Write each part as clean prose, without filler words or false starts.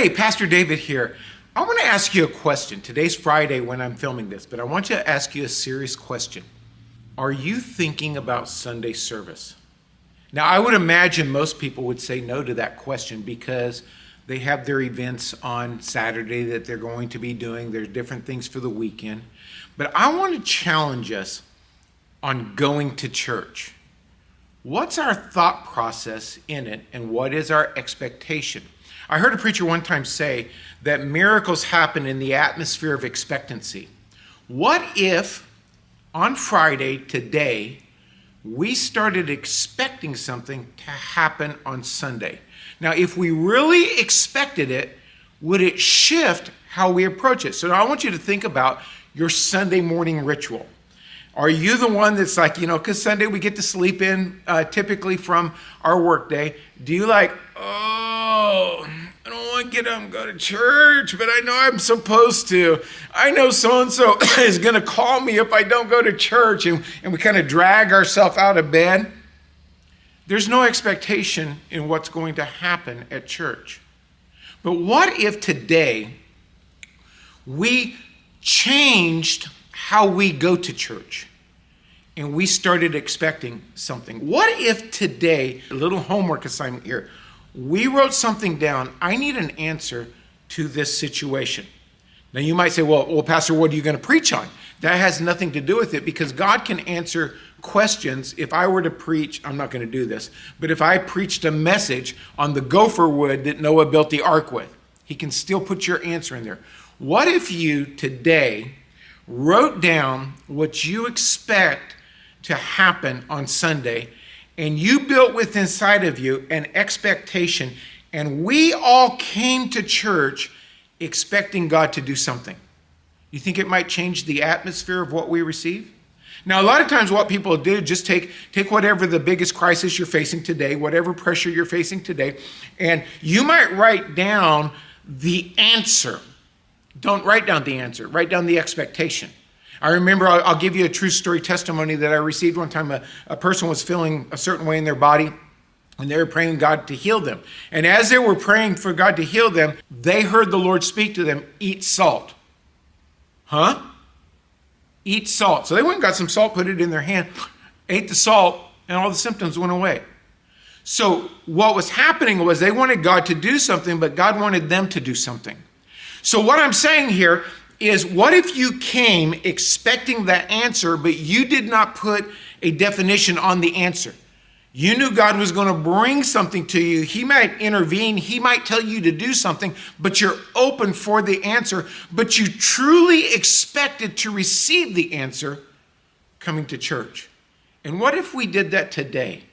Hey, Pastor David here. I want to ask you a question. Today's Friday when I'm filming this, but I want you to ask you a serious question. Are you thinking about Sunday service? Now, I would imagine most people would say no to that question because they have their events on Saturday that they're going to be doing. There's different things for the weekend. But I want to challenge us on going to church. What's our thought process in it, and what is our expectation? I heard a preacher one time say that miracles happen in the atmosphere of expectancy. What if on Friday, today, we started expecting something to happen on Sunday? Now, if we really expected it, would it shift how we approach it? So I want you to think about your Sunday morning ritual. Are you the one that's like, because Sunday we get to sleep in typically from our work day. Do you I don't want to get up and go to church, but I know I'm supposed to. I know so-and-so is going to call me if I don't go to church, and we kind of drag ourselves out of bed. There's no expectation in what's going to happen at church. But what if today we changed how we go to church and we started expecting something? What if today, a little homework assignment here, we wrote something down? I need an answer to this situation. Now you might say, well, Pastor, what are you going to preach on? That has nothing to do with it, because God can answer questions. If I were to preach, I'm not going to do this, but if I preached a message on the gopher wood that Noah built the ark with, he can still put your answer in there. What if you today wrote down what you expect to happen on Sunday, and you built within inside of you an expectation, and we all came to church expecting God to do something? You think it might change the atmosphere of what we receive? Now, a lot of times what people do, just take whatever the biggest crisis you're facing today, whatever pressure you're facing today, and you might write down the answer. Don't write down the answer. Write down the expectation. I remember, I'll give you a true story testimony that I received one time. A person was feeling a certain way in their body, and they were praying God to heal them. And as they were praying for God to heal them, they heard the Lord speak to them, eat salt. Huh? Eat salt. So they went and got some salt, put it in their hand, ate the salt, and all the symptoms went away. So what was happening was they wanted God to do something, but God wanted them to do something. So what I'm saying here is, what if you came expecting that answer, but you did not put a definition on the answer? You knew God was going to bring something to you. He might intervene. He might tell you to do something, but you're open for the answer. But you truly expected to receive the answer coming to church. And what if we did that today?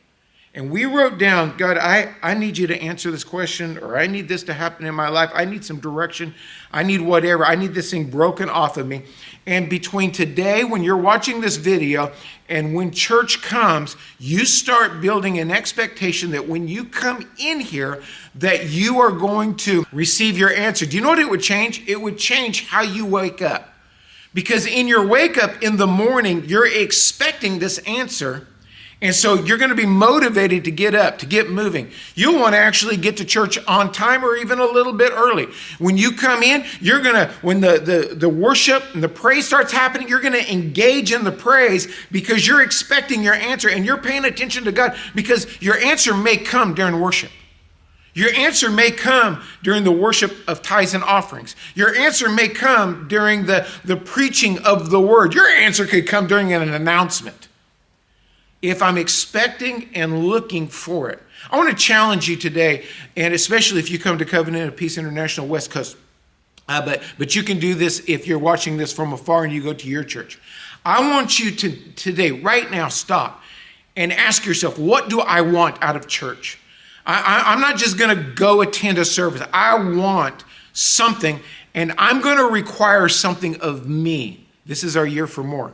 And we wrote down, God, I need you to answer this question, or I need this to happen in my life. I need some direction. I need whatever. I need this thing broken off of me. And between today, when you're watching this video, and when church comes, you start building an expectation that when you come in here, that you are going to receive your answer. Do you know what it would change? It would change how you wake up. Because in your wake up in the morning, you're expecting this answer. And so you're going to be motivated to get up, to get moving. You'll want to actually get to church on time or even a little bit early. When you come in, you're going to, when the worship and the praise starts happening, you're going to engage in the praise because you're expecting your answer, and you're paying attention to God, because your answer may come during worship. Your answer may come during the worship of tithes and offerings. Your answer may come during the preaching of the word. Your answer could come during an announcement. If I'm expecting and looking for it. I want to challenge you today, and especially if you come to Covenant of Peace International West Coast, but you can do this if you're watching this from afar and you go to your church. I want you to today, right now, stop and ask yourself, what do I want out of church? I'm not just going to go attend a service. I want something, and I'm going to require something of me. This is our year for more.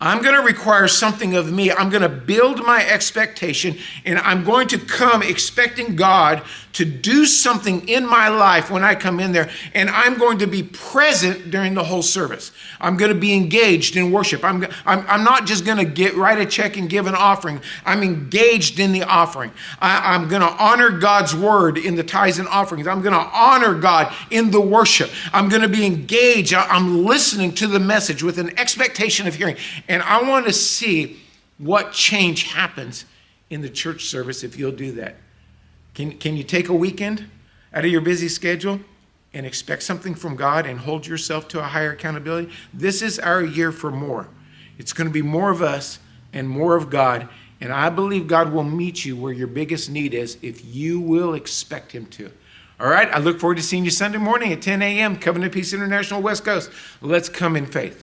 I'm going to require something of me. I'm going to build my expectation, and I'm going to come expecting God to do something in my life when I come in there, and I'm going to be present during the whole service. I'm going to be engaged in worship. I'm not just going to write a check and give an offering. I'm engaged in the offering. I'm going to honor God's word in the tithes and offerings. I'm going to honor God in the worship. I'm going to be engaged. I'm listening to the message with an expectation of hearing. And I want to see what change happens in the church service if you'll do that. Can you take a weekend out of your busy schedule and expect something from God and hold yourself to a higher accountability? This is our year for more. It's going to be more of us and more of God. And I believe God will meet you where your biggest need is if you will expect him to. All right, I look forward to seeing you Sunday morning at 10 a.m. Covenant Peace International West Coast. Let's come in faith.